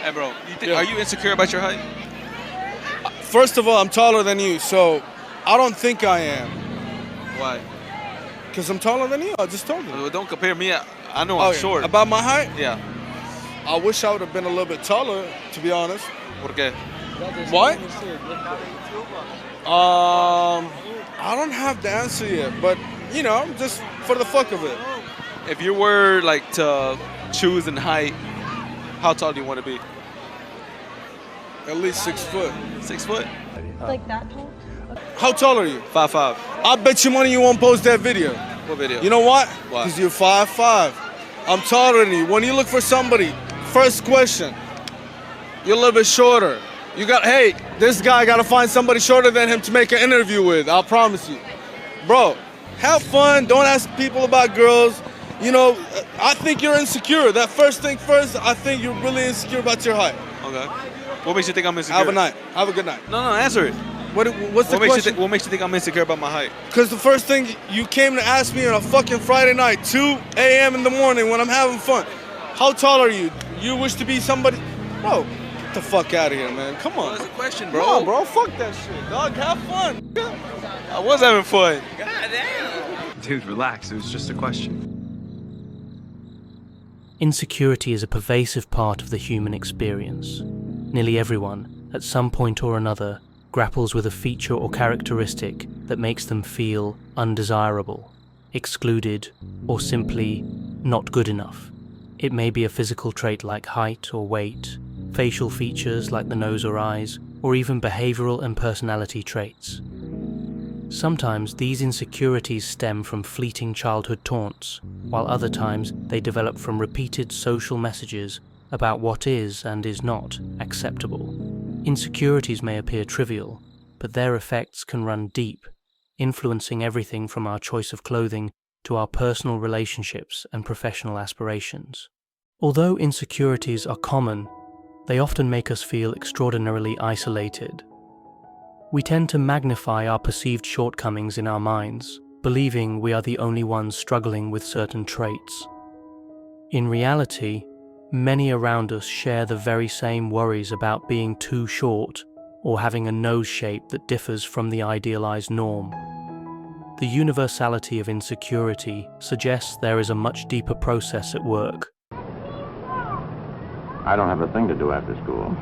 Hey, bro, are you insecure about your height? First of all, I'm taller than you, so I don't think I am. Why? Because I'm taller than you. I just told you. Well, don't compare me. I know I'm short. About my height? Yeah. I wish I would have been a little bit taller, to be honest. ¿Por qué? What? I don't have the answer yet, but just for the fuck of it. If you were like to choose in height, how tall do you want to be? At least 6 foot. 6 foot? Like that tall? How tall are you? 5'5". I bet you money you won't post that video. What video? You know what? Why? Because you're 5'5". I'm taller than you. When you look for somebody, first question, you're a little bit shorter. Hey, this guy got to find somebody shorter than him to make an interview with. I'll promise you. Bro, have fun. Don't ask people about girls. I think you're insecure. That first thing first, I think you're really insecure about your height. Okay. What makes you think I'm insecure? Have a night. Have a good night. No, answer it. What's the question? What makes you think I'm insecure about my height? Because the first thing you came to ask me on a fucking Friday night, 2 a.m. in the morning when I'm having fun. How tall are you? You wish to be somebody? Bro, get the fuck out of here, man. Come on. That's a question, bro. No, bro, fuck that shit. Dog, have fun. I was having fun. God damn. Dude, relax. It was just a question. Insecurity is a pervasive part of the human experience. Nearly everyone, at some point or another, grapples with a feature or characteristic that makes them feel undesirable, excluded, or simply not good enough. It may be a physical trait like height or weight, facial features like the nose or eyes, or even behavioral and personality traits. Sometimes these insecurities stem from fleeting childhood taunts, while other times they develop from repeated social messages about what is and is not acceptable. Insecurities may appear trivial, but their effects can run deep, influencing everything from our choice of clothing to our personal relationships and professional aspirations. Although insecurities are common, they often make us feel extraordinarily isolated. We tend to magnify our perceived shortcomings in our minds, believing we are the only ones struggling with certain traits. In reality, many around us share the very same worries about being too short or having a nose shape that differs from the idealized norm. The universality of insecurity suggests there is a much deeper process at work. I don't have a thing to do after school.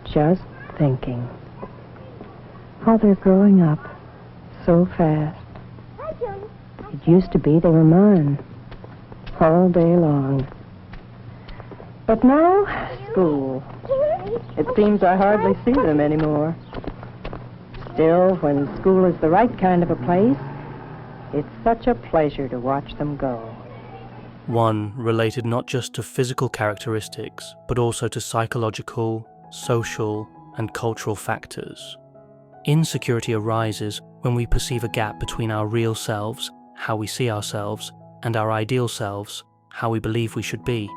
Just thinking how they're growing up so fast. It used to be they were mine all day long. But now, school. It seems I hardly see them anymore. Still, when school is the right kind of a place, it's such a pleasure to watch them go. One related not just to physical characteristics, but also to psychological, social, and cultural factors. Insecurity arises when we perceive a gap between our real selves, how we see ourselves, and our ideal selves, how we believe we should be.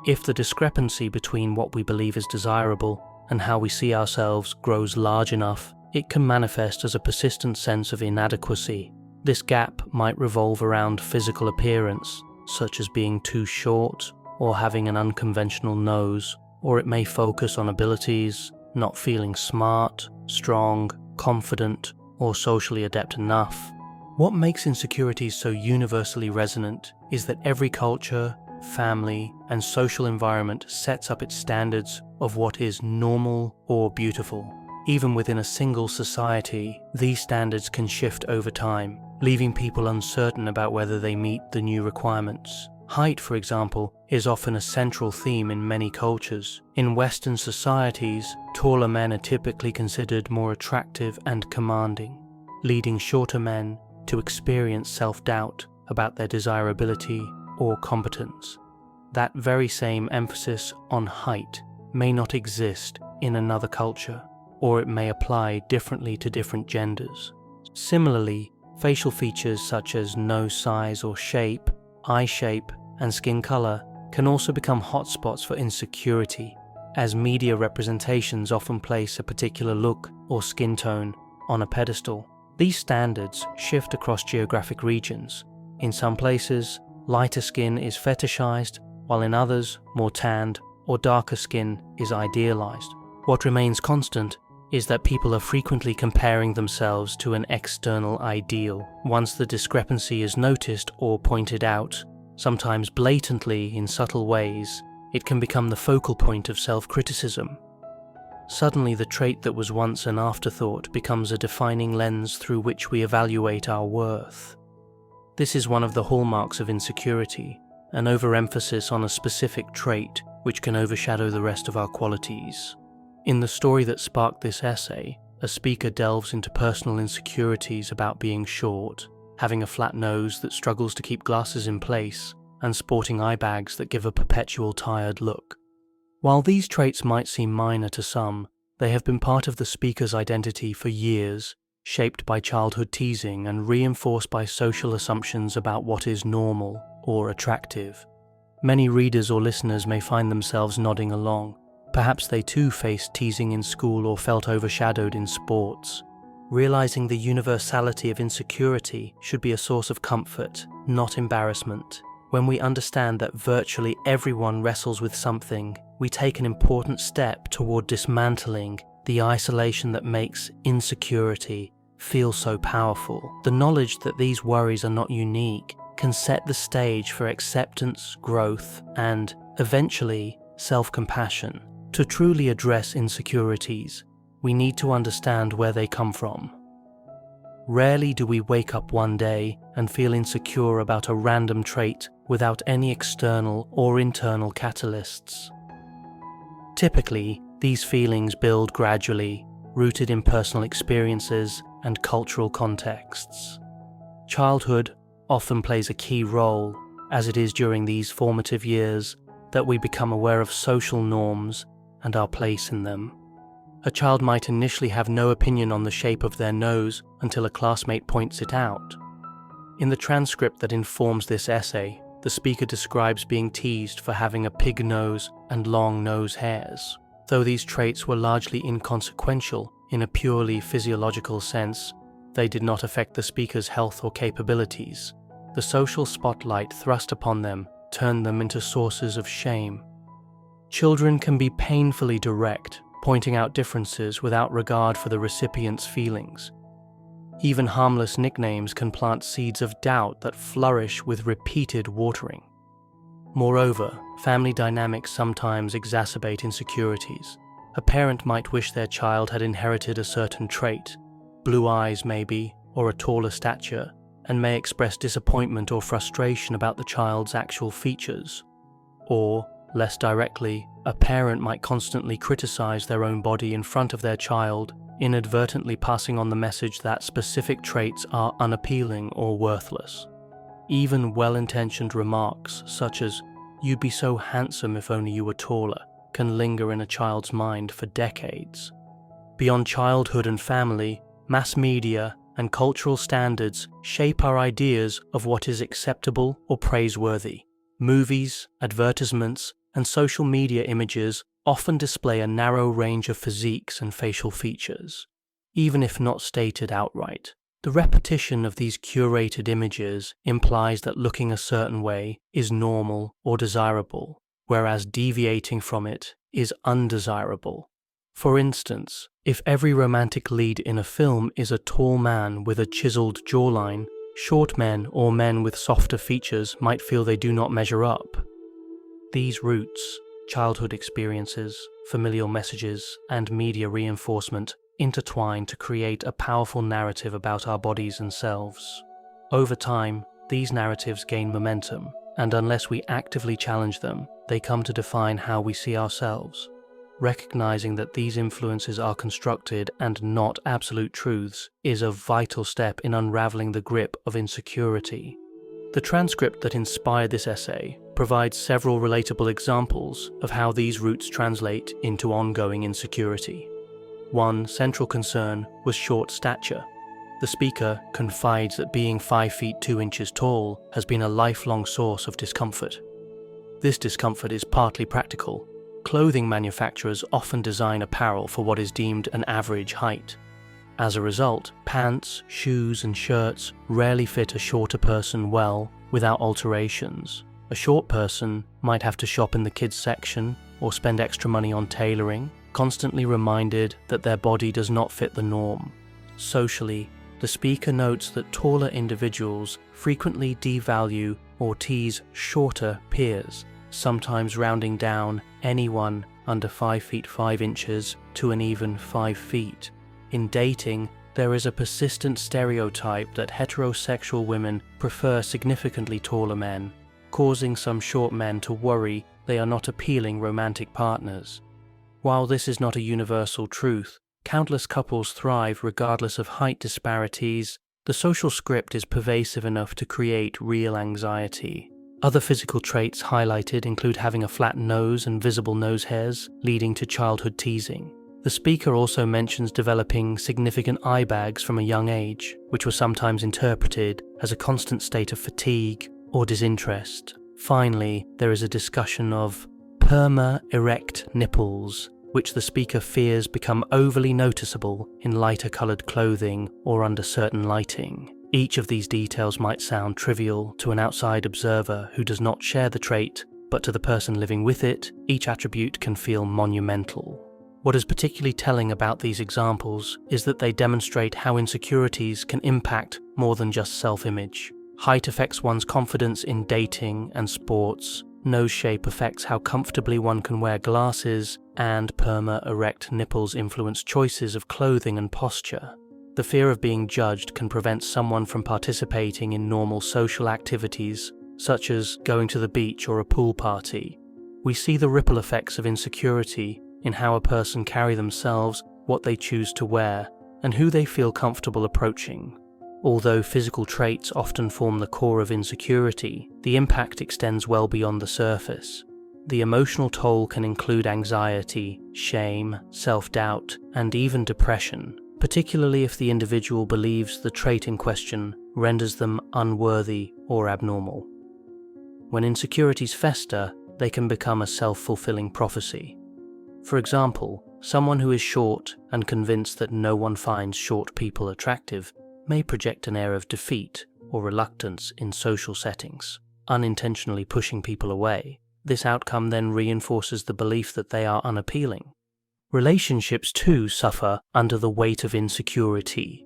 If the discrepancy between what we believe is desirable and how we see ourselves grows large enough, it can manifest as a persistent sense of inadequacy. This gap might revolve around physical appearance, such as being too short or having an unconventional nose, or it may focus on abilities, not feeling smart, strong, confident, or socially adept enough. What makes insecurities so universally resonant is that every culture, family, and social environment sets up its standards of what is normal or beautiful. Even within a single society, these standards can shift over time, leaving people uncertain about whether they meet the new requirements. Height, for example, is often a central theme in many cultures. In Western societies, taller men are typically considered more attractive and commanding, leading shorter men to experience self-doubt about their desirability or competence. That very same emphasis on height may not exist in another culture, or it may apply differently to different genders. Similarly, facial features such as nose size or shape, eye shape, and skin color can also become hotspots for insecurity, as media representations often place a particular look or skin tone on a pedestal. These standards shift across geographic regions. In some places, lighter skin is fetishized, while in others, more tanned or darker skin is idealized. What remains constant is that people are frequently comparing themselves to an external ideal. Once the discrepancy is noticed or pointed out, sometimes blatantly in subtle ways, it can become the focal point of self-criticism. Suddenly, the trait that was once an afterthought becomes a defining lens through which we evaluate our worth. This is one of the hallmarks of insecurity, an overemphasis on a specific trait which can overshadow the rest of our qualities. In the story that sparked this essay, a speaker delves into personal insecurities about being short, having a flat nose that struggles to keep glasses in place, and sporting eye bags that give a perpetual tired look. While these traits might seem minor to some, they have been part of the speaker's identity for years, shaped by childhood teasing and reinforced by social assumptions about what is normal or attractive. Many readers or listeners may find themselves nodding along. Perhaps they too faced teasing in school or felt overshadowed in sports. Realizing the universality of insecurity should be a source of comfort, not embarrassment. When we understand that virtually everyone wrestles with something, we take an important step toward dismantling the isolation that makes insecurity feel so powerful. The knowledge that these worries are not unique can set the stage for acceptance, growth, and, eventually, self-compassion. To truly address insecurities, we need to understand where they come from. Rarely do we wake up one day and feel insecure about a random trait without any external or internal catalysts. Typically, these feelings build gradually, rooted in personal experiences and cultural contexts. Childhood often plays a key role, as it is during these formative years that we become aware of social norms and our place in them. A child might initially have no opinion on the shape of their nose until a classmate points it out. In the transcript that informs this essay, the speaker describes being teased for having a pig nose and long nose hairs. Though these traits were largely inconsequential in a purely physiological sense, they did not affect the speaker's health or capabilities. The social spotlight thrust upon them turned them into sources of shame. Children can be painfully direct, pointing out differences without regard for the recipient's feelings. Even harmless nicknames can plant seeds of doubt that flourish with repeated watering. Moreover, family dynamics sometimes exacerbate insecurities. A parent might wish their child had inherited a certain trait, blue eyes maybe, or a taller stature, and may express disappointment or frustration about the child's actual features. Or, less directly, a parent might constantly criticize their own body in front of their child, inadvertently passing on the message that specific traits are unappealing or worthless. Even well-intentioned remarks such as, "You'd be so handsome if only you were taller," can linger in a child's mind for decades. Beyond childhood and family, mass media and cultural standards shape our ideas of what is acceptable or praiseworthy. Movies, advertisements, and social media images often display a narrow range of physiques and facial features, even if not stated outright. The repetition of these curated images implies that looking a certain way is normal or desirable, whereas deviating from it is undesirable. For instance, if every romantic lead in a film is a tall man with a chiseled jawline, short men or men with softer features might feel they do not measure up. These roots, childhood experiences, familial messages, and media reinforcement intertwine to create a powerful narrative about our bodies and selves. Over time, these narratives gain momentum, and unless we actively challenge them, they come to define how we see ourselves. Recognizing that these influences are constructed and not absolute truths is a vital step in unraveling the grip of insecurity. The transcript that inspired this essay provides several relatable examples of how these roots translate into ongoing insecurity. One central concern was short stature. The speaker confides that being 5 feet 2 inches tall has been a lifelong source of discomfort. This discomfort is partly practical. Clothing manufacturers often design apparel for what is deemed an average height. As a result, pants, shoes, and shirts rarely fit a shorter person well, without alterations. A short person might have to shop in the kids section or spend extra money on tailoring, constantly reminded that their body does not fit the norm. Socially, the speaker notes that taller individuals frequently devalue or tease shorter peers, sometimes rounding down anyone under 5 feet 5 inches to an even 5 feet. In dating, there is a persistent stereotype that heterosexual women prefer significantly taller men, causing some short men to worry they are not appealing romantic partners. While this is not a universal truth, countless couples thrive regardless of height disparities. The social script is pervasive enough to create real anxiety. Other physical traits highlighted include having a flat nose and visible nose hairs, leading to childhood teasing. The speaker also mentions developing significant eye bags from a young age, which were sometimes interpreted as a constant state of fatigue or disinterest. Finally, there is a discussion of perma-erect nipples, which the speaker fears become overly noticeable in lighter-colored clothing or under certain lighting. Each of these details might sound trivial to an outside observer who does not share the trait, but to the person living with it, each attribute can feel monumental. What is particularly telling about these examples is that they demonstrate how insecurities can impact more than just self-image. Height affects one's confidence in dating and sports, nose shape affects how comfortably one can wear glasses, and perma-erect nipples influence choices of clothing and posture. The fear of being judged can prevent someone from participating in normal social activities, such as going to the beach or a pool party. We see the ripple effects of insecurity in how a person carry themselves, what they choose to wear, and who they feel comfortable approaching. Although physical traits often form the core of insecurity, the impact extends well beyond the surface. The emotional toll can include anxiety, shame, self-doubt, and even depression, particularly if the individual believes the trait in question renders them unworthy or abnormal. When insecurities fester, they can become a self-fulfilling prophecy. For example, someone who is short and convinced that no one finds short people attractive may project an air of defeat or reluctance in social settings, unintentionally pushing people away. This outcome then reinforces the belief that they are unappealing. Relationships too suffer under the weight of insecurity.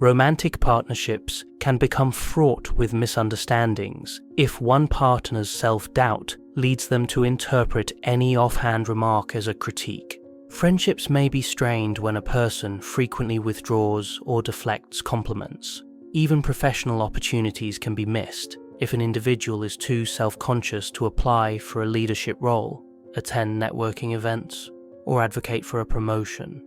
Romantic partnerships can become fraught with misunderstandings if one partner's self-doubt leads them to interpret any offhand remark as a critique. Friendships may be strained when a person frequently withdraws or deflects compliments. Even professional opportunities can be missed if an individual is too self-conscious to apply for a leadership role, attend networking events, or advocate for a promotion.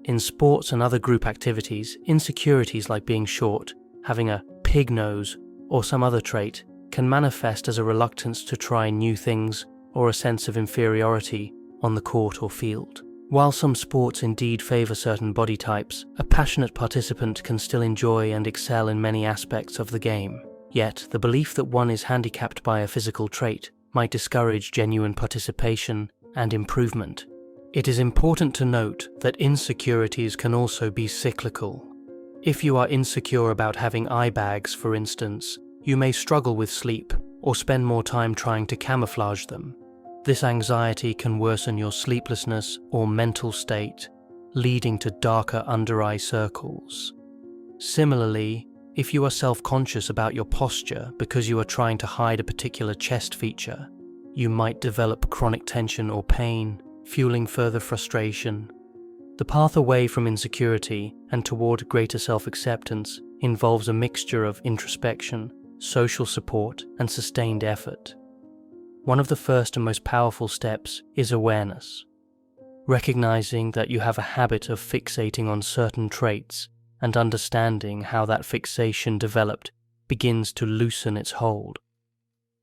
In sports and other group activities, insecurities like being short, having a pig nose, or some other trait can manifest as a reluctance to try new things or a sense of inferiority on the court or field. While some sports indeed favor certain body types, a passionate participant can still enjoy and excel in many aspects of the game. Yet, the belief that one is handicapped by a physical trait might discourage genuine participation and improvement. It is important to note that insecurities can also be cyclical. If you are insecure about having eye bags, for instance, you may struggle with sleep or spend more time trying to camouflage them. This anxiety can worsen your sleeplessness or mental state, leading to darker under-eye circles. Similarly, if you are self-conscious about your posture because you are trying to hide a particular chest feature, you might develop chronic tension or pain, fueling further frustration. The path away from insecurity and toward greater self-acceptance involves a mixture of introspection, social support, and sustained effort. One of the first and most powerful steps is awareness. Recognizing that you have a habit of fixating on certain traits and understanding how that fixation developed begins to loosen its hold.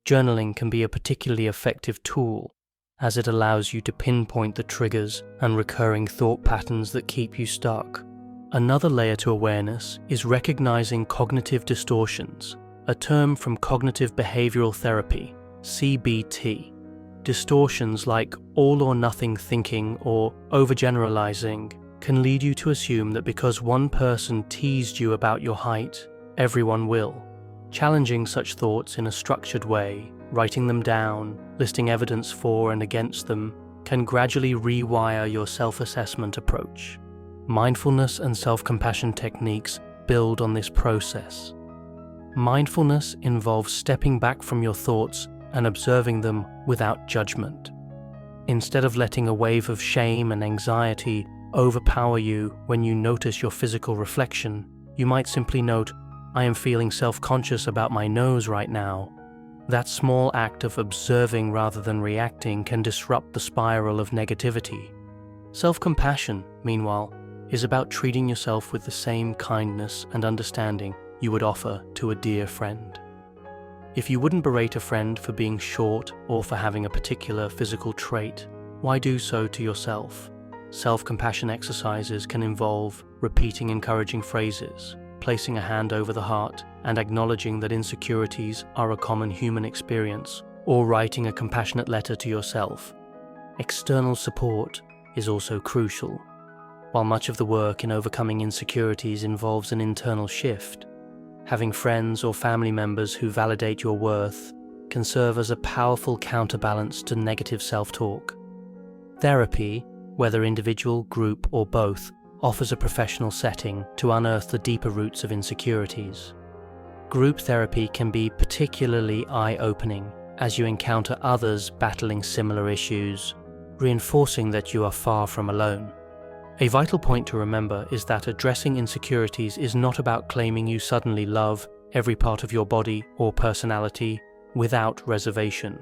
Journaling can be a particularly effective tool as it allows you to pinpoint the triggers and recurring thought patterns that keep you stuck. Another layer to awareness is recognizing cognitive distortions, a term from cognitive behavioral therapy, CBT. Distortions like all or nothing thinking or overgeneralizing can lead you to assume that because one person teased you about your height, everyone will. Challenging such thoughts in a structured way, writing them down, listing evidence for and against them, can gradually rewire your self-assessment approach. Mindfulness and self-compassion techniques build on this process. Mindfulness involves stepping back from your thoughts and observing them without judgment. Instead of letting a wave of shame and anxiety overpower you when you notice your physical reflection, you might simply note, "I am feeling self-conscious about my nose right now." That small act of observing rather than reacting can disrupt the spiral of negativity. Self-compassion, meanwhile, is about treating yourself with the same kindness and understanding you would offer to a dear friend. If you wouldn't berate a friend for being short or for having a particular physical trait, why do so to yourself? Self-compassion exercises can involve repeating encouraging phrases, placing a hand over the heart, and acknowledging that insecurities are a common human experience, or writing a compassionate letter to yourself. External support is also crucial. While much of the work in overcoming insecurities involves an internal shift, having friends or family members who validate your worth can serve as a powerful counterbalance to negative self-talk. Therapy, whether individual, group, or both, offers a professional setting to unearth the deeper roots of insecurities. Group therapy can be particularly eye-opening as you encounter others battling similar issues, reinforcing that you are far from alone. A vital point to remember is that addressing insecurities is not about claiming you suddenly love every part of your body or personality without reservation.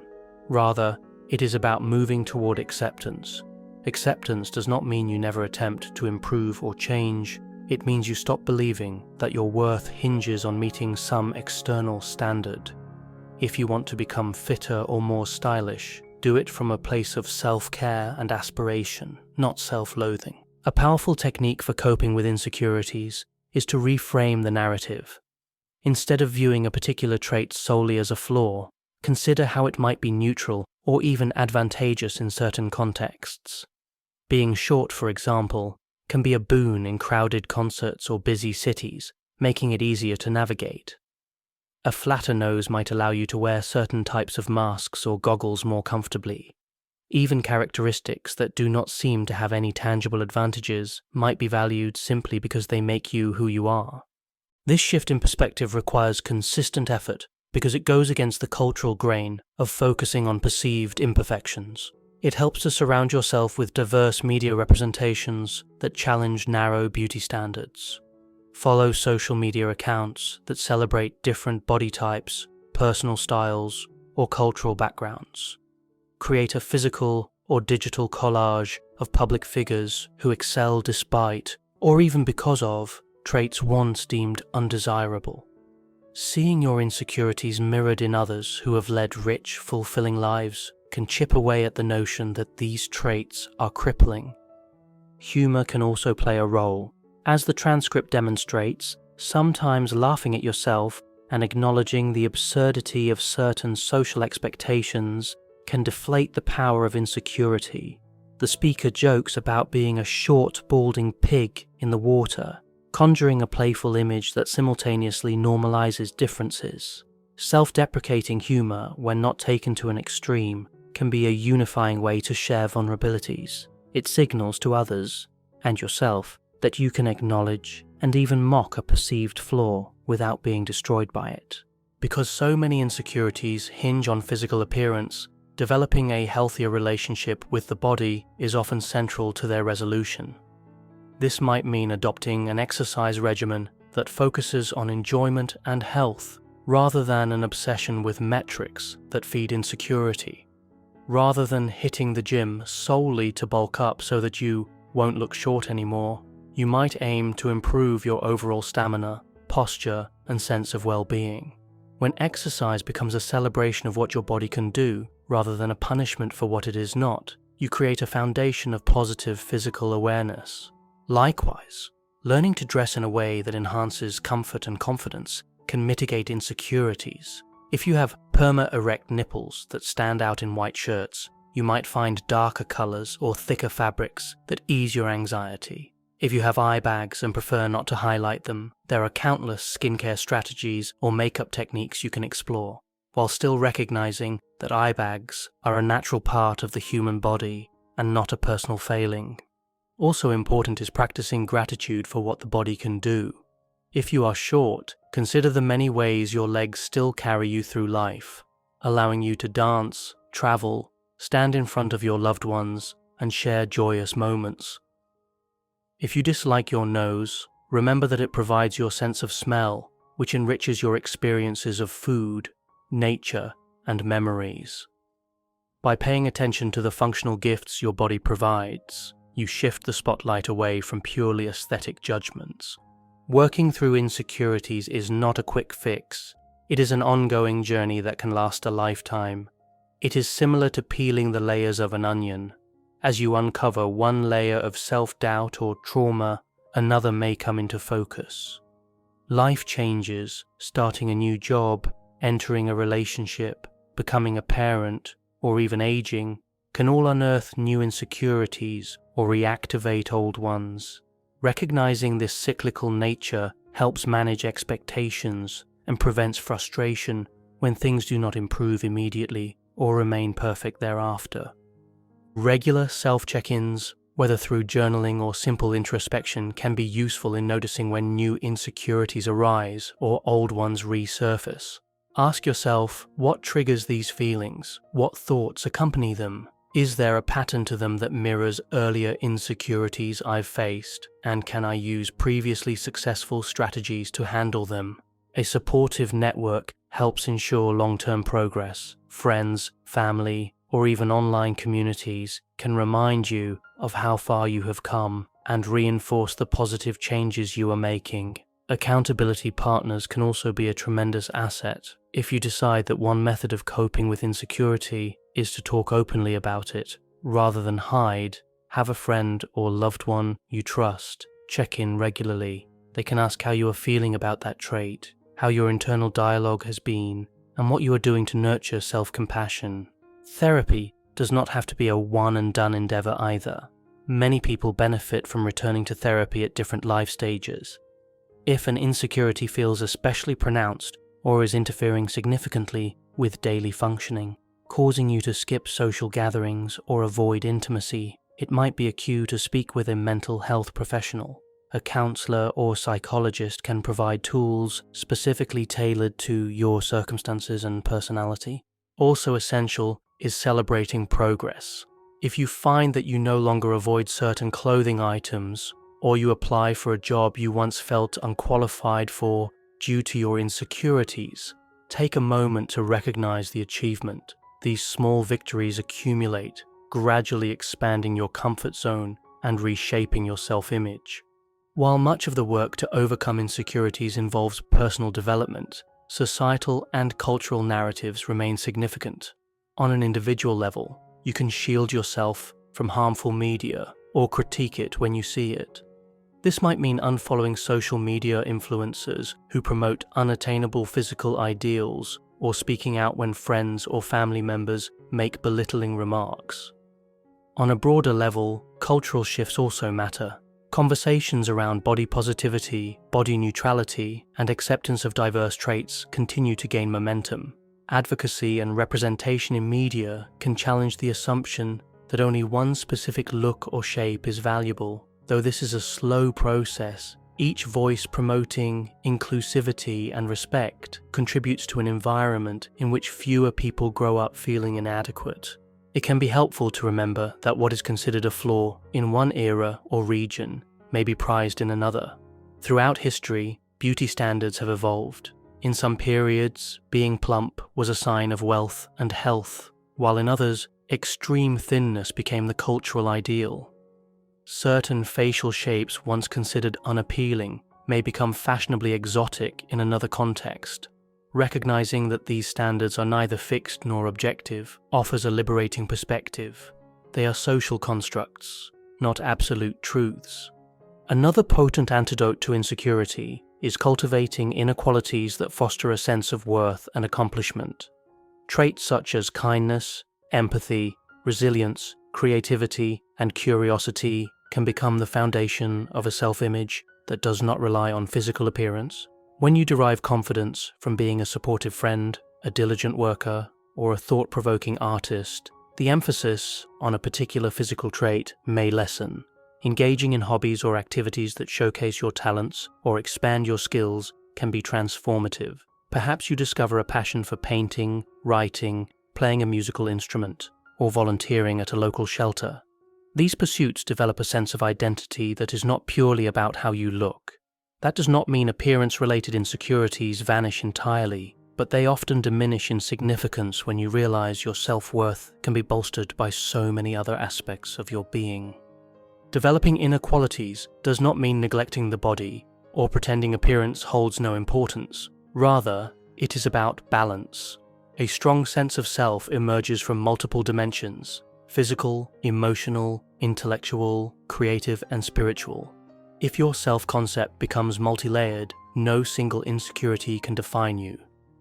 Rather, it is about moving toward acceptance. Acceptance does not mean you never attempt to improve or change. It means you stop believing that your worth hinges on meeting some external standard. If you want to become fitter or more stylish, do it from a place of self-care and aspiration, not self-loathing. A powerful technique for coping with insecurities is to reframe the narrative. Instead of viewing a particular trait solely as a flaw, consider how it might be neutral or even advantageous in certain contexts. Being short, for example, can be a boon in crowded concerts or busy cities, making it easier to navigate. A flatter nose might allow you to wear certain types of masks or goggles more comfortably. Even characteristics that do not seem to have any tangible advantages might be valued simply because they make you who you are. This shift in perspective requires consistent effort because it goes against the cultural grain of focusing on perceived imperfections. It helps to surround yourself with diverse media representations that challenge narrow beauty standards. Follow social media accounts that celebrate different body types, personal styles, or cultural backgrounds. Create a physical or digital collage of public figures who excel despite, or even because of, traits once deemed undesirable. Seeing your insecurities mirrored in others who have led rich, fulfilling lives can chip away at the notion that these traits are crippling. Humor can also play a role. As the transcript demonstrates, sometimes laughing at yourself and acknowledging the absurdity of certain social expectations can deflate the power of insecurity. The speaker jokes about being a short, balding pig in the water, conjuring a playful image that simultaneously normalizes differences. Self-deprecating humor, when not taken to an extreme, can be a unifying way to share vulnerabilities. It signals to others, and yourself, that you can acknowledge and even mock a perceived flaw without being destroyed by it. Because so many insecurities hinge on physical appearance, developing a healthier relationship with the body is often central to their resolution. This might mean adopting an exercise regimen that focuses on enjoyment and health rather than an obsession with metrics that feed insecurity. Rather than hitting the gym solely to bulk up so that you won't look short anymore, you might aim to improve your overall stamina, posture, and sense of well-being. When exercise becomes a celebration of what your body can do, rather than a punishment for what it is not, you create a foundation of positive physical awareness. Likewise, learning to dress in a way that enhances comfort and confidence can mitigate insecurities. If you have perma-erect nipples that stand out in white shirts, you might find darker colors or thicker fabrics that ease your anxiety. If you have eye bags and prefer not to highlight them, there are countless skincare strategies or makeup techniques you can explore, while still recognizing that eye bags are a natural part of the human body and not a personal failing. Also important is practicing gratitude for what the body can do. If you are short, consider the many ways your legs still carry you through life, allowing you to dance, travel, stand in front of your loved ones, and share joyous moments. If you dislike your nose, remember that it provides your sense of smell, which enriches your experiences of food, nature, and memories. By paying attention to the functional gifts your body provides, you shift the spotlight away from purely aesthetic judgments. Working through insecurities is not a quick fix. It is an ongoing journey that can last a lifetime. It is similar to peeling the layers of an onion. As you uncover one layer of self-doubt or trauma, another may come into focus. Life changes, starting a new job, entering a relationship, becoming a parent, or even aging, can all unearth new insecurities or reactivate old ones. Recognizing this cyclical nature helps manage expectations and prevents frustration when things do not improve immediately or remain perfect thereafter. Regular self-check-ins, whether through journaling or simple introspection, can be useful in noticing when new insecurities arise or old ones resurface. Ask yourself, what triggers these feelings? What thoughts accompany them? Is there a pattern to them that mirrors earlier insecurities I've faced, and can I use previously successful strategies to handle them? A supportive network helps ensure long-term progress. Friends, family, or even online communities can remind you of how far you have come and reinforce the positive changes you are making. Accountability partners can also be a tremendous asset. If you decide that one method of coping with insecurity is to talk openly about it, rather than hide, have a friend or loved one you trust check in regularly. They can ask how you are feeling about that trait, how your internal dialogue has been, and what you are doing to nurture self-compassion. Therapy does not have to be a one-and-done endeavor either. Many people benefit from returning to therapy at different life stages. If an insecurity feels especially pronounced or is interfering significantly with daily functioning, causing you to skip social gatherings or avoid intimacy, it might be a cue to speak with a mental health professional. A counselor or psychologist can provide tools specifically tailored to your circumstances and personality. Also essential is celebrating progress. If you find that you no longer avoid certain clothing items, or you apply for a job you once felt unqualified for due to your insecurities, take a moment to recognize the achievement. These small victories accumulate, gradually expanding your comfort zone and reshaping your self-image. While much of the work to overcome insecurities involves personal development, societal and cultural narratives remain significant. On an individual level, you can shield yourself from harmful media or critique it when you see it. This might mean unfollowing social media influencers who promote unattainable physical ideals or speaking out when friends or family members make belittling remarks. On a broader level, cultural shifts also matter. Conversations around body positivity, body neutrality, and acceptance of diverse traits continue to gain momentum. Advocacy and representation in media can challenge the assumption that only one specific look or shape is valuable. Though this is a slow process, each voice promoting inclusivity and respect contributes to an environment in which fewer people grow up feeling inadequate. It can be helpful to remember that what is considered a flaw in one era or region may be prized in another. Throughout history, beauty standards have evolved. In some periods, being plump was a sign of wealth and health, while in others, extreme thinness became the cultural ideal. Certain facial shapes once considered unappealing may become fashionably exotic in another context. Recognizing that these standards are neither fixed nor objective offers a liberating perspective. They are social constructs, not absolute truths. Another potent antidote to insecurity is cultivating inner qualities that foster a sense of worth and accomplishment. Traits such as kindness, empathy, resilience, creativity, and curiosity can become the foundation of a self-image that does not rely on physical appearance. When you derive confidence from being a supportive friend, a diligent worker, or a thought-provoking artist, the emphasis on a particular physical trait may lessen. Engaging in hobbies or activities that showcase your talents or expand your skills can be transformative. Perhaps you discover a passion for painting, writing, playing a musical instrument, or volunteering at a local shelter. These pursuits develop a sense of identity that is not purely about how you look. That does not mean appearance-related insecurities vanish entirely, but they often diminish in significance when you realize your self-worth can be bolstered by so many other aspects of your being. Developing inner qualities does not mean neglecting the body or pretending appearance holds no importance. Rather, it is about balance. A strong sense of self emerges from multiple dimensions: physical, emotional, intellectual, creative, and spiritual. If your self-concept becomes multi-layered, no single insecurity can define you.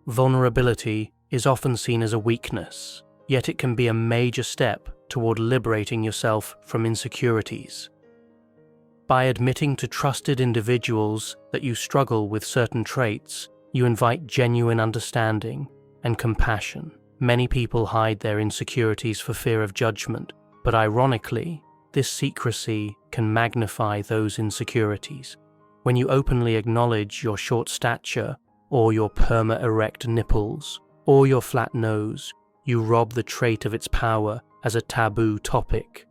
Vulnerability is often seen as a weakness, yet it can be a major step toward liberating yourself from insecurities. By admitting to trusted individuals that you struggle with certain traits, you invite genuine understanding and compassion. Many people hide their insecurities for fear of judgment, but ironically, this secrecy can magnify those insecurities. When you openly acknowledge your short stature, or your perma-erect nipples, or your flat nose, you rob the trait of its power as a taboo topic.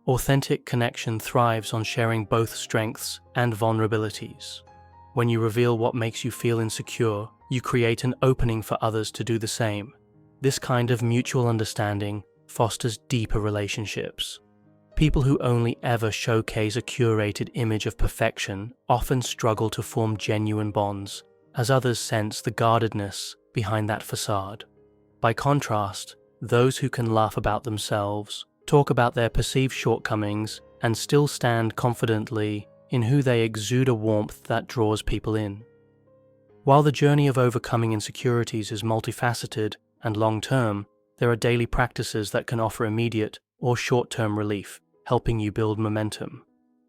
Authentic connection thrives on sharing both strengths and vulnerabilities. When you reveal what makes you feel insecure, you create an opening for others to do the same. This kind of mutual understanding fosters deeper relationships. People who only ever showcase a curated image of perfection often struggle to form genuine bonds, as others sense the guardedness behind that facade. By contrast, those who can laugh about themselves, talk about their perceived shortcomings, and still stand confidently in who they exude a warmth that draws people in. While the journey of overcoming insecurities is multifaceted and long-term, there are daily practices that can offer immediate or short-term relief, helping you build momentum.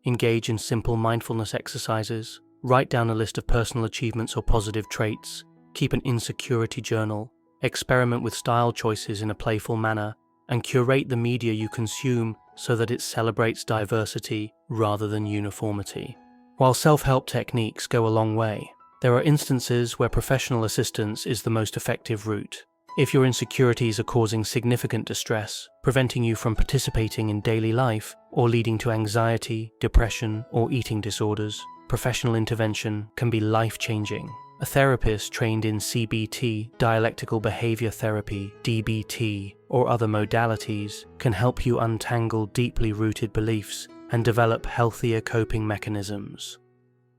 Engage in simple mindfulness exercises, write down a list of personal achievements or positive traits, keep an insecurity journal, experiment with style choices in a playful manner, and curate the media you consume so that it celebrates diversity rather than uniformity. While self-help techniques go a long way, there are instances where professional assistance is the most effective route. If your insecurities are causing significant distress, preventing you from participating in daily life, or leading to anxiety, depression, or eating disorders, professional intervention can be life-changing. A therapist trained in CBT, dialectical behavior therapy, DBT, or other modalities can help you untangle deeply rooted beliefs and develop healthier coping mechanisms.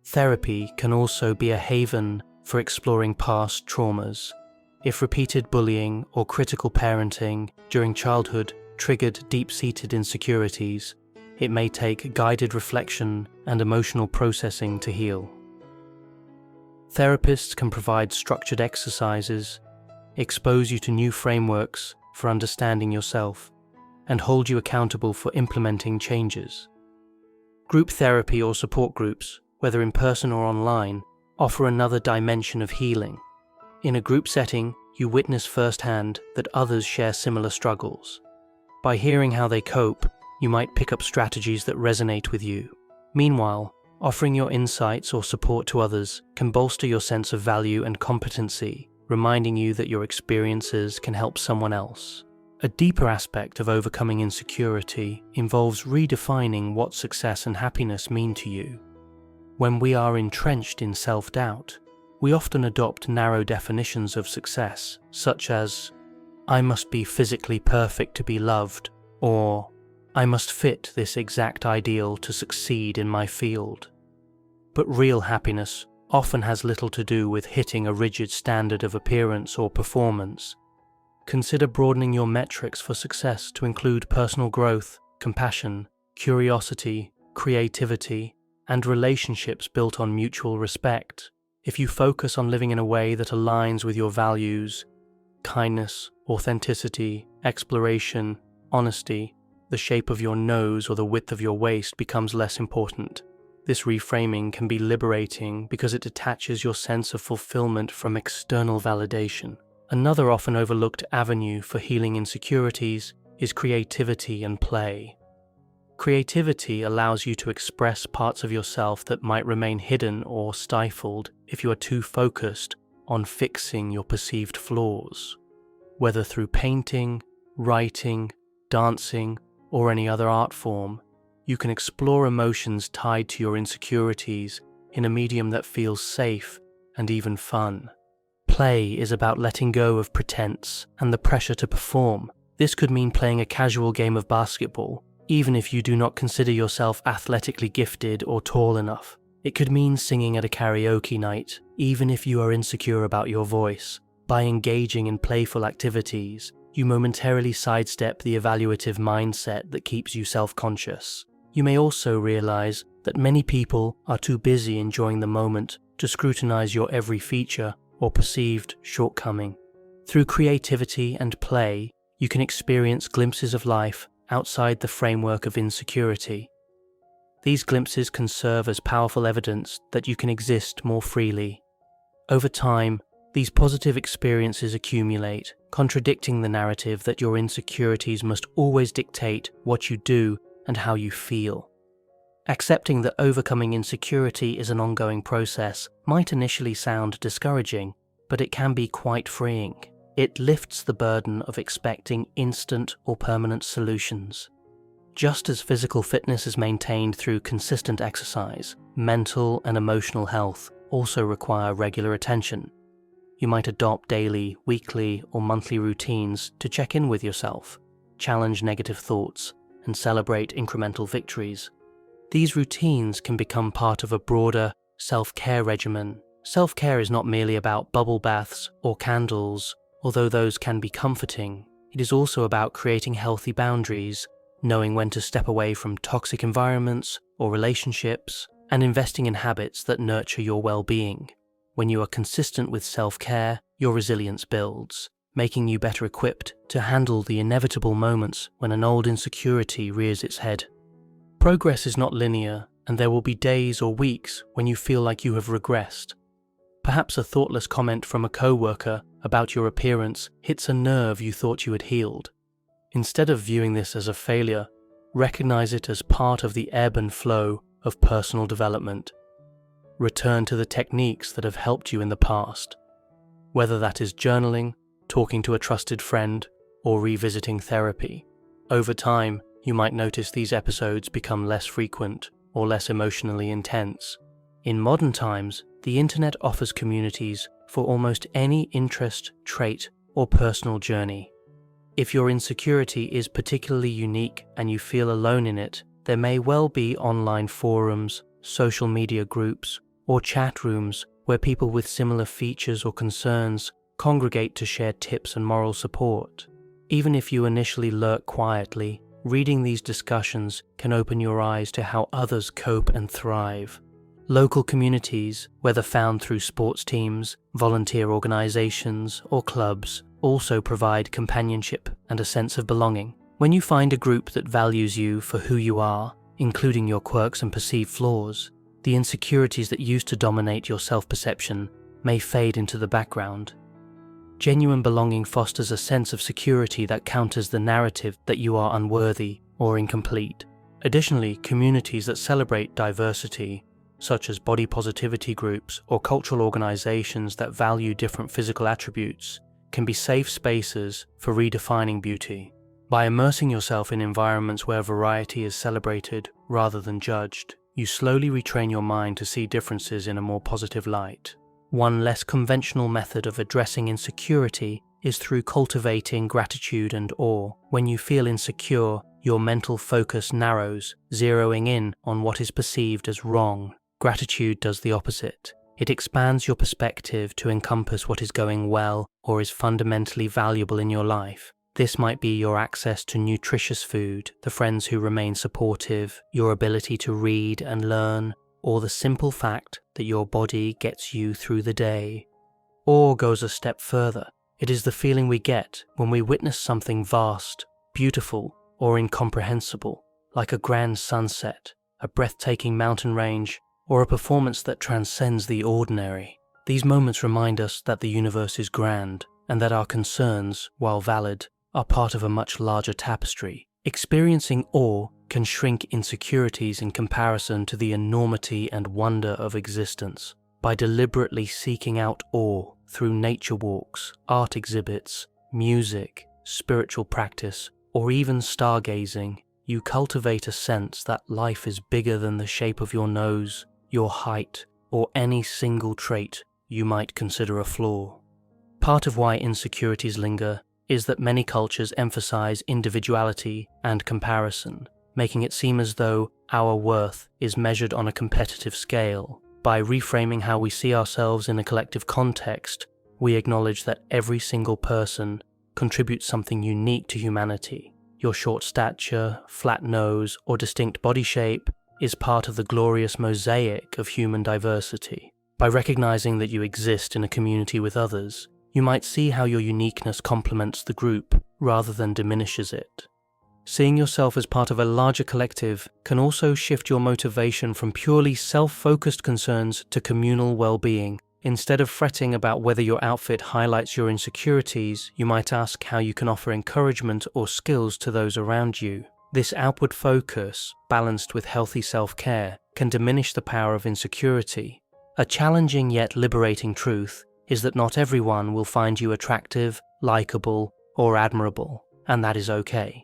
Therapy can also be a haven for exploring past traumas. If repeated bullying or critical parenting during childhood triggered deep-seated insecurities, it may take guided reflection and emotional processing to heal. Therapists can provide structured exercises, expose you to new frameworks for understanding yourself, and hold you accountable for implementing changes. Group therapy or support groups, whether in person or online, offer another dimension of healing. In a group setting, you witness firsthand that others share similar struggles. By hearing how they cope, you might pick up strategies that resonate with you. Meanwhile, offering your insights or support to others can bolster your sense of value and competency, reminding you that your experiences can help someone else. A deeper aspect of overcoming insecurity involves redefining what success and happiness mean to you. When we are entrenched in self-doubt, we often adopt narrow definitions of success, such as, "I must be physically perfect to be loved," or "I must fit this exact ideal to succeed in my field." But real happiness often has little to do with hitting a rigid standard of appearance or performance. Consider broadening your metrics for success to include personal growth, compassion, curiosity, creativity, and relationships built on mutual respect. If you focus on living in a way that aligns with your values, kindness, authenticity, exploration, honesty, The shape of your nose or the width of your waist becomes less important. This reframing can be liberating because it detaches your sense of fulfillment from external validation. Another often overlooked avenue for healing insecurities is creativity and play. Creativity allows you to express parts of yourself that might remain hidden or stifled if you are too focused on fixing your perceived flaws. Whether through painting, writing, dancing, or any other art form, you can explore emotions tied to your insecurities in a medium that feels safe and even fun. Play is about letting go of pretense and the pressure to perform. This could mean playing a casual game of basketball, even if you do not consider yourself athletically gifted or tall enough. It could mean singing at a karaoke night, even if you are insecure about your voice. By engaging in playful activities, you momentarily sidestep the evaluative mindset that keeps you self-conscious. You may also realize that many people are too busy enjoying the moment to scrutinize your every feature or perceived shortcoming. Through creativity and play, you can experience glimpses of life outside the framework of insecurity. These glimpses can serve as powerful evidence that you can exist more freely. Over time, these positive experiences accumulate, contradicting the narrative that your insecurities must always dictate what you do and how you feel. Accepting that overcoming insecurity is an ongoing process might initially sound discouraging, but it can be quite freeing. It lifts the burden of expecting instant or permanent solutions. Just as physical fitness is maintained through consistent exercise, mental and emotional health also require regular attention. You might adopt daily, weekly, or monthly routines to check in with yourself, challenge negative thoughts, and celebrate incremental victories. These routines can become part of a broader self-care regimen. Self-care is not merely about bubble baths or candles, although those can be comforting. It is also about creating healthy boundaries, knowing when to step away from toxic environments or relationships, and investing in habits that nurture your well-being. When you are consistent with self-care, your resilience builds, making you better equipped to handle the inevitable moments when an old insecurity rears its head. Progress is not linear, and there will be days or weeks when you feel like you have regressed. Perhaps a thoughtless comment from a coworker about your appearance hits a nerve you thought you had healed. Instead of viewing this as a failure, recognize it as part of the ebb and flow of personal development. Return to the techniques that have helped you in the past, whether that is journaling, talking to a trusted friend, or revisiting therapy. Over time, you might notice these episodes become less frequent or less emotionally intense. In modern times, the internet offers communities for almost any interest, trait, or personal journey. If your insecurity is particularly unique and you feel alone in it, there may well be online forums, social media groups, or chat rooms where people with similar features or concerns congregate to share tips and moral support. Even if you initially lurk quietly, reading these discussions can open your eyes to how others cope and thrive. Local communities, whether found through sports teams, volunteer organizations, or clubs, also provide companionship and a sense of belonging. When you find a group that values you for who you are, including your quirks and perceived flaws, the insecurities that used to dominate your self-perception may fade into the background. Genuine belonging fosters a sense of security that counters the narrative that you are unworthy or incomplete. Additionally, communities that celebrate diversity, such as body positivity groups or cultural organizations that value different physical attributes, can be safe spaces for redefining beauty. By immersing yourself in environments where variety is celebrated rather than judged, you slowly retrain your mind to see differences in a more positive light. One less conventional method of addressing insecurity is through cultivating gratitude and awe. When you feel insecure, your mental focus narrows, zeroing in on what is perceived as wrong. Gratitude does the opposite. It expands your perspective to encompass what is going well or is fundamentally valuable in your life. This might be your access to nutritious food, the friends who remain supportive, your ability to read and learn, or the simple fact that your body gets you through the day. Awe goes a step further. It is the feeling we get when we witness something vast, beautiful, or incomprehensible, like a grand sunset, a breathtaking mountain range, or a performance that transcends the ordinary. These moments remind us that the universe is grand, and that our concerns, while valid, are part of a much larger tapestry. Experiencing awe can shrink insecurities in comparison to the enormity and wonder of existence. By deliberately seeking out awe through nature walks, art exhibits, music, spiritual practice, or even stargazing, you cultivate a sense that life is bigger than the shape of your nose, your height, or any single trait you might consider a flaw. Part of why insecurities linger is that many cultures emphasize individuality and comparison, making it seem as though our worth is measured on a competitive scale. By reframing how we see ourselves in a collective context, we acknowledge that every single person contributes something unique to humanity. Your short stature, flat nose, or distinct body shape is part of the glorious mosaic of human diversity. By recognizing that you exist in a community with others, you might see how your uniqueness complements the group rather than diminishes it. Seeing yourself as part of a larger collective can also shift your motivation from purely self-focused concerns to communal well-being. Instead of fretting about whether your outfit highlights your insecurities, you might ask how you can offer encouragement or skills to those around you. This outward focus, balanced with healthy self-care, can diminish the power of insecurity. A challenging yet liberating truth is that not everyone will find you attractive, likable, or admirable, and that is okay.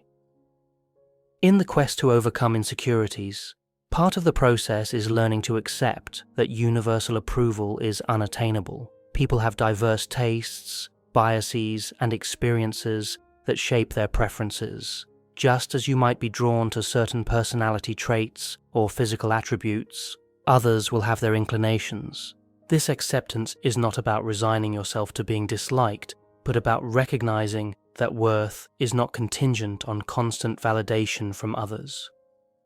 In the quest to overcome insecurities, part of the process is learning to accept that universal approval is unattainable. People have diverse tastes, biases, and experiences that shape their preferences. Just as you might be drawn to certain personality traits or physical attributes, others will have their inclinations. This acceptance is not about resigning yourself to being disliked, but about recognizing that worth is not contingent on constant validation from others.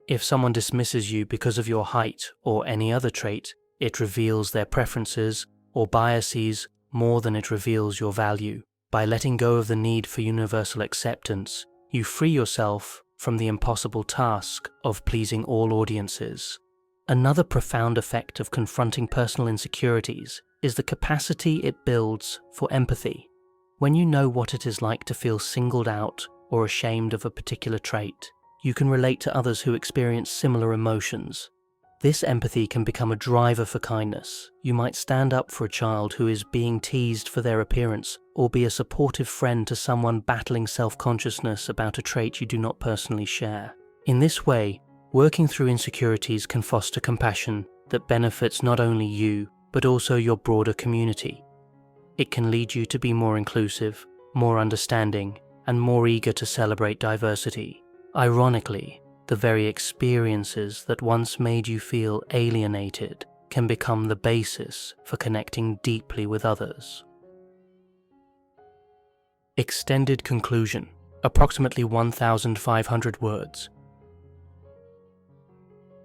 If someone dismisses you because of your height or any other trait, it reveals their preferences or biases more than it reveals your value. By letting go of the need for universal acceptance, you free yourself from the impossible task of pleasing all audiences. Another profound effect of confronting personal insecurities is the capacity it builds for empathy. When you know what it is like to feel singled out or ashamed of a particular trait, you can relate to others who experience similar emotions. This empathy can become a driver for kindness. You might stand up for a child who is being teased for their appearance, or be a supportive friend to someone battling self-consciousness about a trait you do not personally share. In this way, working through insecurities can foster compassion that benefits not only you, but also your broader community. It can lead you to be more inclusive, more understanding, and more eager to celebrate diversity. Ironically, the very experiences that once made you feel alienated can become the basis for connecting deeply with others. Extended conclusion, approximately 1,500 words.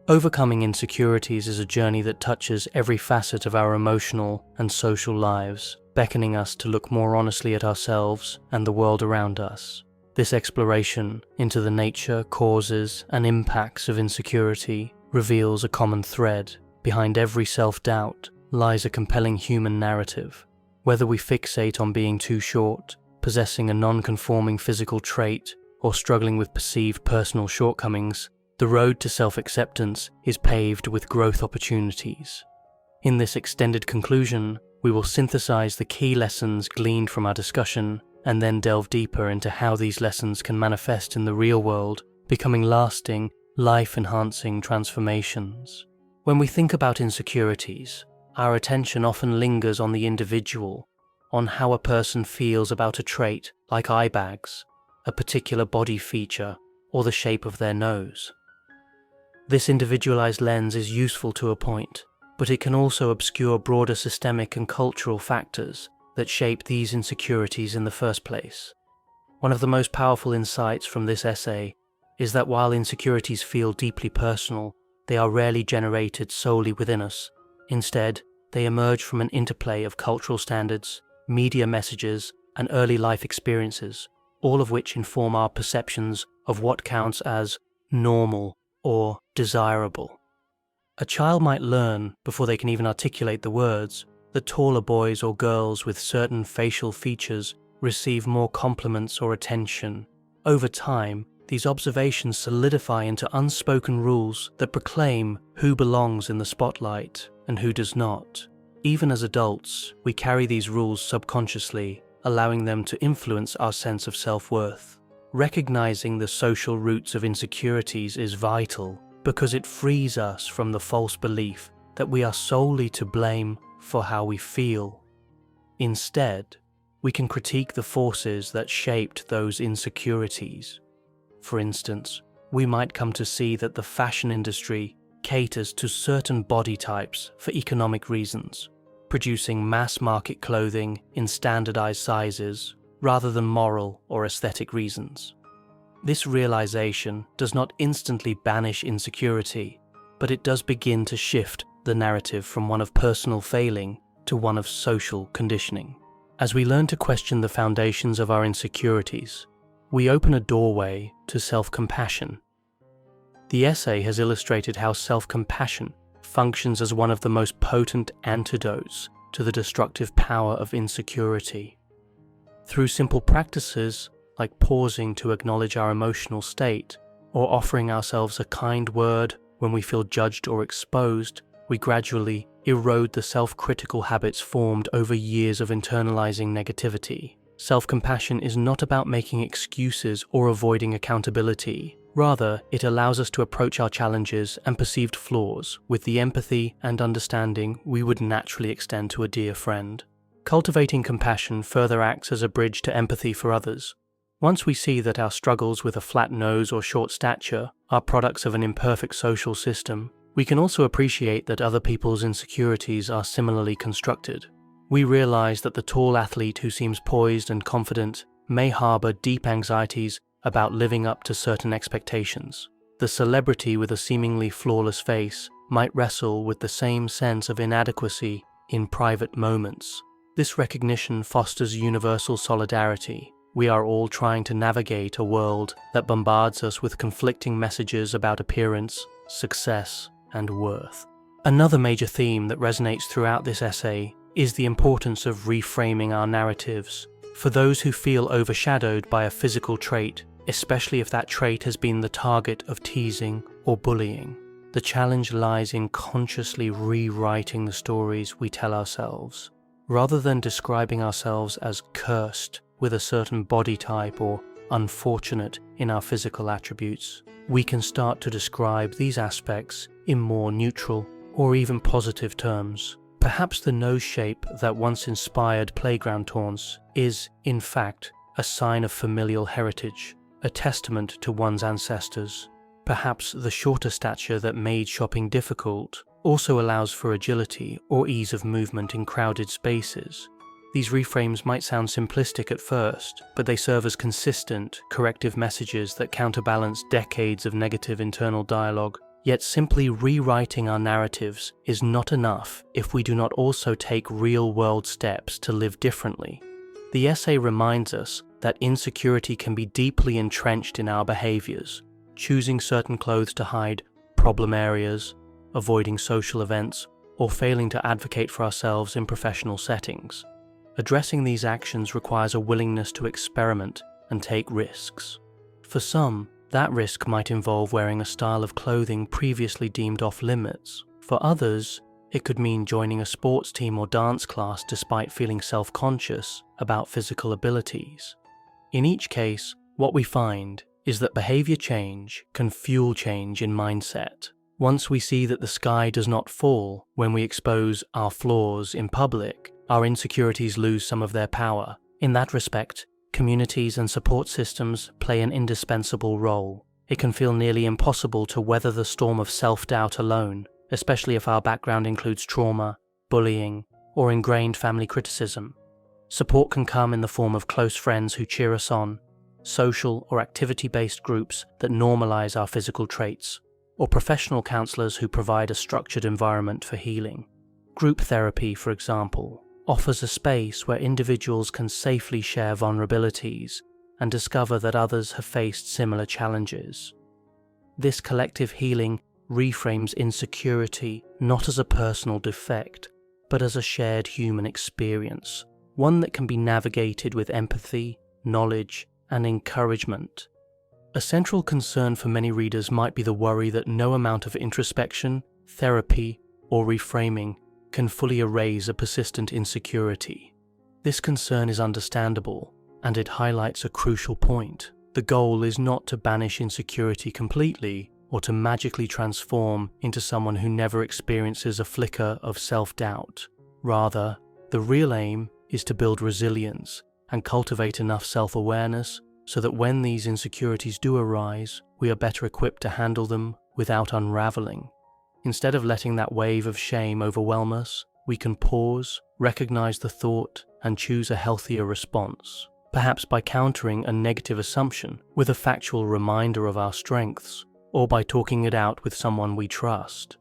Overcoming insecurities is a journey that touches every facet of our emotional and social lives, beckoning us to look more honestly at ourselves and the world around us. This exploration into the nature, causes, and impacts of insecurity reveals a common thread. Behind every self-doubt lies a compelling human narrative. Whether we fixate on being too short, possessing a non-conforming physical trait, or struggling with perceived personal shortcomings, the road to self-acceptance is paved with growth opportunities. In this extended conclusion, we will synthesize the key lessons gleaned from our discussion and then delve deeper into how these lessons can manifest in the real world, becoming lasting, life-enhancing transformations. When we think about insecurities, our attention often lingers on the individual, on how a person feels about a trait like eye bags, a particular body feature, or the shape of their nose. This individualized lens is useful to a point, but it can also obscure broader systemic and cultural factors that shape these insecurities in the first place. One of the most powerful insights from this essay is that while insecurities feel deeply personal, they are rarely generated solely within us. Instead, they emerge from an interplay of cultural standards, media messages, and early life experiences, all of which inform our perceptions of what counts as normal or desirable. A child might learn, before they can even articulate the words, that taller boys or girls with certain facial features receive more compliments or attention. Over time, these observations solidify into unspoken rules that proclaim who belongs in the spotlight and who does not. Even as adults, we carry these rules subconsciously, allowing them to influence our sense of self-worth. Recognizing the social roots of insecurities is vital because it frees us from the false belief that we are solely to blame for how we feel. Instead, we can critique the forces that shaped those insecurities. For instance, we might come to see that the fashion industry caters to certain body types for economic reasons, producing mass-market clothing in standardized sizes rather than moral or aesthetic reasons. This realization does not instantly banish insecurity, but it does begin to shift the narrative from one of personal failing to one of social conditioning. As we learn to question the foundations of our insecurities, we open a doorway to self-compassion. The essay has illustrated how self-compassion functions as one of the most potent antidotes to the destructive power of insecurity. Through simple practices like pausing to acknowledge our emotional state or offering ourselves a kind word when we feel judged or exposed, we gradually erode the self-critical habits formed over years of internalizing negativity. Self-compassion is not about making excuses or avoiding accountability. Rather, it allows us to approach our challenges and perceived flaws with the empathy and understanding we would naturally extend to a dear friend. Cultivating compassion further acts as a bridge to empathy for others. Once we see that our struggles with a flat nose or short stature are products of an imperfect social system, we can also appreciate that other people's insecurities are similarly constructed. We realize that the tall athlete who seems poised and confident may harbor deep anxieties about living up to certain expectations. The celebrity with a seemingly flawless face might wrestle with the same sense of inadequacy in private moments. This recognition fosters universal solidarity. We are all trying to navigate a world that bombards us with conflicting messages about appearance, success, and worth. Another major theme that resonates throughout this essay is the importance of reframing our narratives. For those who feel overshadowed by a physical trait, especially if that trait has been the target of teasing or bullying, the challenge lies in consciously rewriting the stories we tell ourselves. Rather than describing ourselves as cursed with a certain body type or unfortunate in our physical attributes, we can start to describe these aspects in more neutral or even positive terms. Perhaps the nose shape that once inspired playground taunts is, in fact, a sign of familial heritage, a testament to one's ancestors. Perhaps the shorter stature that made shopping difficult also allows for agility or ease of movement in crowded spaces. These reframes might sound simplistic at first, but they serve as consistent, corrective messages that counterbalance decades of negative internal dialogue. Yet simply rewriting our narratives is not enough if we do not also take real-world steps to live differently. The essay reminds us that insecurity can be deeply entrenched in our behaviors, choosing certain clothes to hide problem areas, avoiding social events, or failing to advocate for ourselves in professional settings. Addressing these actions requires a willingness to experiment and take risks. For some, that risk might involve wearing a style of clothing previously deemed off-limits. For others, it could mean joining a sports team or dance class despite feeling self-conscious about physical abilities. In each case, what we find is that behavior change can fuel change in mindset. Once we see that the sky does not fall when we expose our flaws in public, our insecurities lose some of their power. In that respect, communities and support systems play an indispensable role. It can feel nearly impossible to weather the storm of self-doubt alone, especially if our background includes trauma, bullying, or ingrained family criticism. Support can come in the form of close friends who cheer us on, social or activity-based groups that normalize our physical traits, or professional counselors who provide a structured environment for healing. Group therapy, for example, offers a space where individuals can safely share vulnerabilities, and discover that others have faced similar challenges. This collective healing reframes insecurity not as a personal defect, but as a shared human experience, one that can be navigated with empathy, knowledge, and encouragement. A central concern for many readers might be the worry that no amount of introspection, therapy, or reframing can fully erase a persistent insecurity. This concern is understandable, and it highlights a crucial point. The goal is not to banish insecurity completely, or to magically transform into someone who never experiences a flicker of self-doubt. Rather, the real aim is to build resilience and cultivate enough self-awareness so that when these insecurities do arise, we are better equipped to handle them without unraveling. Instead of letting that wave of shame overwhelm us, we can pause, recognize the thought, and choose a healthier response, perhaps by countering a negative assumption with a factual reminder of our strengths, or by talking it out with someone we trust.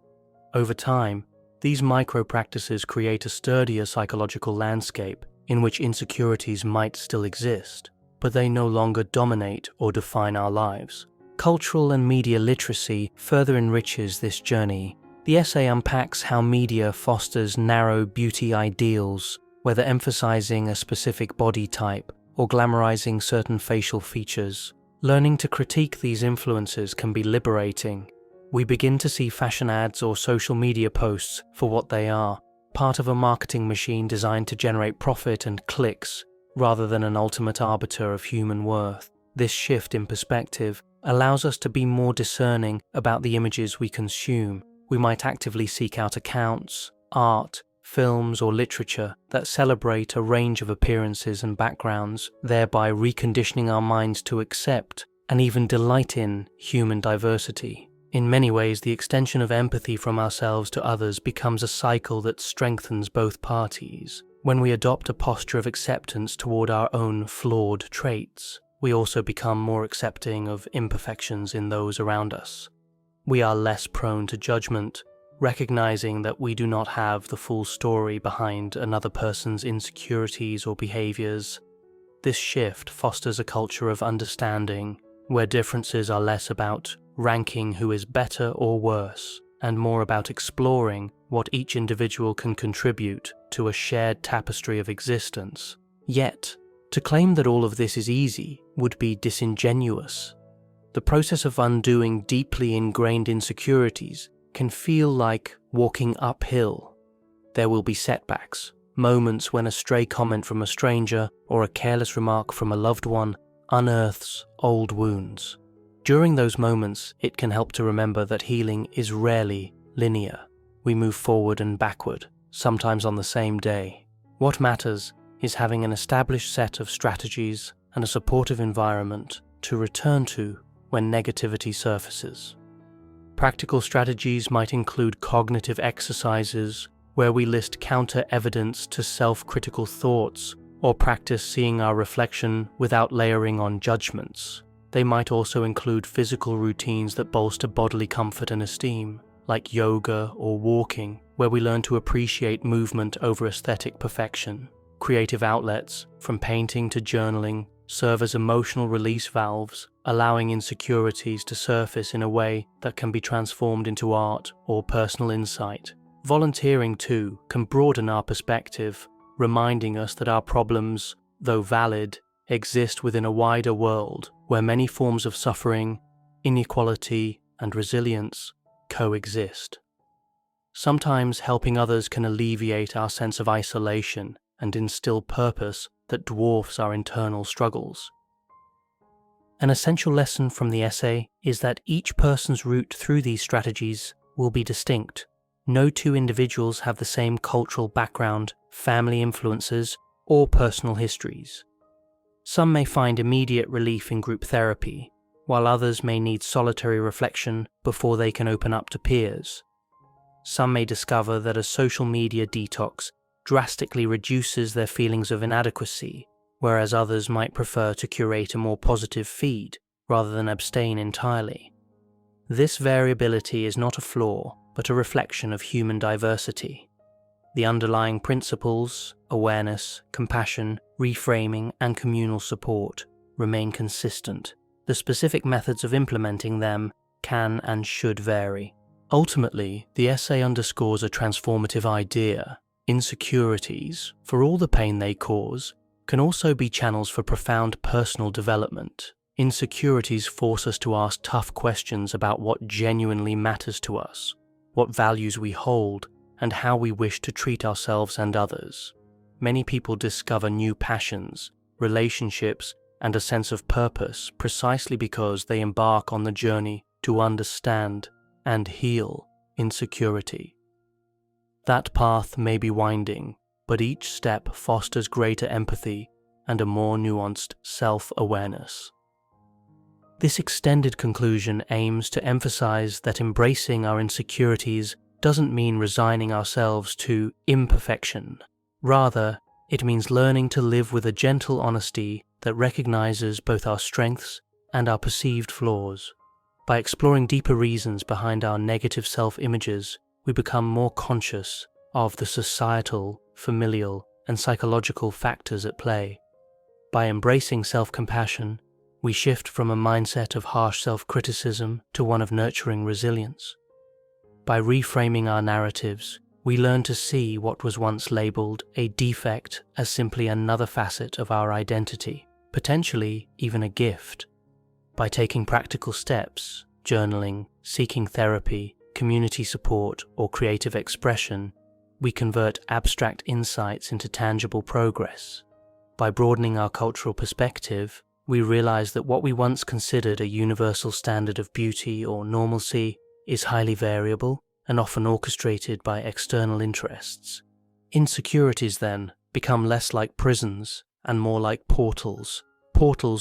Over time, these micro-practices create a sturdier psychological landscape in which insecurities might still exist, but they no longer dominate or define our lives. Cultural and media literacy further enriches this journey. The essay unpacks how media fosters narrow beauty ideals, whether emphasizing a specific body type or glamorizing certain facial features. Learning to critique these influences can be liberating. We begin to see fashion ads or social media posts for what they are, part of a marketing machine designed to generate profit and clicks, rather than an ultimate arbiter of human worth. This shift in perspective allows us to be more discerning about the images we consume. We might actively seek out accounts, art, films, or literature that celebrate a range of appearances and backgrounds, thereby reconditioning our minds to accept and even delight in human diversity. In many ways, the extension of empathy from ourselves to others becomes a cycle that strengthens both parties. When we adopt a posture of acceptance toward our own flawed traits, we also become more accepting of imperfections in those around us. We are less prone to judgment, recognizing that we do not have the full story behind another person's insecurities or behaviors. This shift fosters a culture of understanding, where differences are less about ranking who is better or worse, and more about exploring what each individual can contribute to a shared tapestry of existence. Yet, to claim that all of this is easy would be disingenuous. The process of undoing deeply ingrained insecurities can feel like walking uphill. There will be setbacks, moments when a stray comment from a stranger or a careless remark from a loved one unearths old wounds. During those moments, it can help to remember that healing is rarely linear. We move forward and backward, sometimes on the same day. What matters is having an established set of strategies and a supportive environment to return to when negativity surfaces. Practical strategies might include cognitive exercises, where we list counter-evidence to self-critical thoughts or practice seeing our reflection without layering on judgments. They might also include physical routines that bolster bodily comfort and esteem, like yoga or walking, where we learn to appreciate movement over aesthetic perfection. Creative outlets, from painting to journaling, serve as emotional release valves, allowing insecurities to surface in a way that can be transformed into art or personal insight. Volunteering, too, can broaden our perspective, reminding us that our problems, though valid, exist within a wider world where many forms of suffering, inequality, and resilience coexist. Sometimes helping others can alleviate our sense of isolation and instill purpose that dwarfs our internal struggles. An essential lesson from the essay is that each person's route through these strategies will be distinct. No two individuals have the same cultural background, family influences, or personal histories. Some may find immediate relief in group therapy, while others may need solitary reflection before they can open up to peers. Some may discover that a social media detox drastically reduces their feelings of inadequacy, whereas others might prefer to curate a more positive feed rather than abstain entirely. This variability is not a flaw, but a reflection of human diversity. The underlying principles, awareness, compassion, reframing, and communal support, remain consistent. The specific methods of implementing them can and should vary. Ultimately, the essay underscores a transformative idea. Insecurities, for all the pain they cause, can also be channels for profound personal development. Insecurities force us to ask tough questions about what genuinely matters to us, what values we hold, and how we wish to treat ourselves and others. Many people discover new passions, relationships, and a sense of purpose precisely because they embark on the journey to understand and heal insecurity. That path may be winding, but each step fosters greater empathy and a more nuanced self-awareness. This extended conclusion aims to emphasize that embracing our insecurities doesn't mean resigning ourselves to imperfection. Rather, it means learning to live with a gentle honesty that recognizes both our strengths and our perceived flaws. By exploring deeper reasons behind our negative self-images, we become more conscious of the societal, familial, and psychological factors at play. By embracing self-compassion, we shift from a mindset of harsh self-criticism to one of nurturing resilience. By reframing our narratives, we learn to see what was once labeled a defect as simply another facet of our identity, potentially even a gift. By taking practical steps, journaling, seeking therapy, community support, or creative expression, we convert abstract insights into tangible progress. By broadening our cultural perspective, we realize that what we once considered a universal standard of beauty or normalcy is highly variable and often orchestrated by external interests. Insecurities, then, become less like prisons and more like portals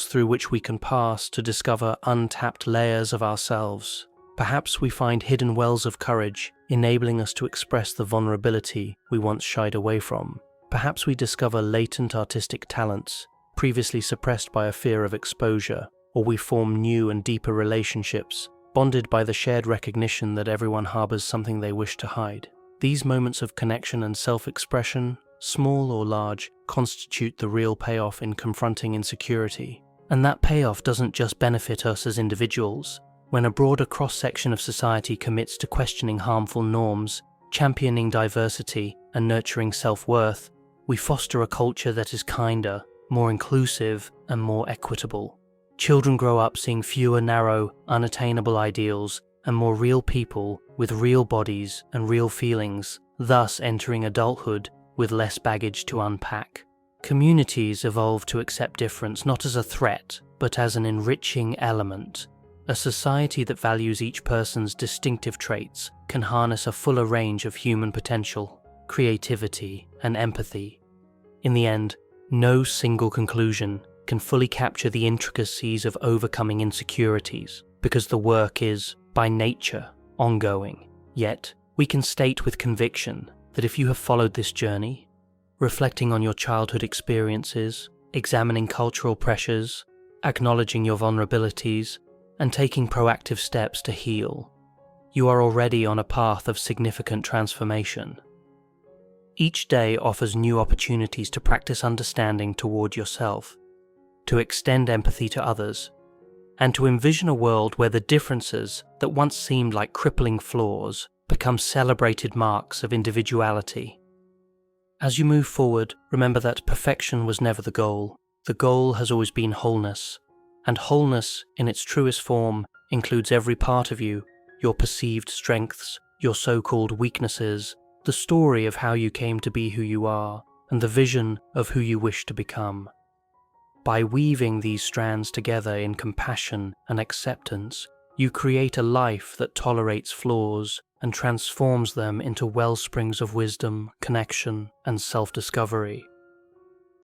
through which we can pass to discover untapped layers of ourselves. Perhaps we find hidden wells of courage, enabling us to express the vulnerability we once shied away from. Perhaps we discover latent artistic talents, previously suppressed by a fear of exposure, or we form new and deeper relationships, bonded by the shared recognition that everyone harbors something they wish to hide. These moments of connection and self-expression, small or large, constitute the real payoff in confronting insecurity. And that payoff doesn't just benefit us as individuals. When a broader cross-section of society commits to questioning harmful norms, championing diversity, and nurturing self-worth, we foster a culture that is kinder, more inclusive, and more equitable. Children grow up seeing fewer narrow, unattainable ideals and more real people with real bodies and real feelings, thus entering adulthood with less baggage to unpack. Communities evolve to accept difference not as a threat, but as an enriching element. A society that values each person's distinctive traits can harness a fuller range of human potential, creativity, and empathy. In the end, no single conclusion can fully capture the intricacies of overcoming insecurities, because the work is, by nature, ongoing. Yet, we can state with conviction that if you have followed this journey, reflecting on your childhood experiences, examining cultural pressures, acknowledging your vulnerabilities, and taking proactive steps to heal, you are already on a path of significant transformation. Each day offers new opportunities to practice understanding toward yourself, to extend empathy to others, and to envision a world where the differences that once seemed like crippling flaws become celebrated marks of individuality. As you move forward, remember that perfection was never the goal. The goal has always been wholeness, and wholeness in its truest form includes every part of you, your perceived strengths, your so-called weaknesses, the story of how you came to be who you are, and the vision of who you wish to become. By weaving these strands together in compassion and acceptance, you create a life that tolerates flaws and transforms them into wellsprings of wisdom, connection, and self-discovery.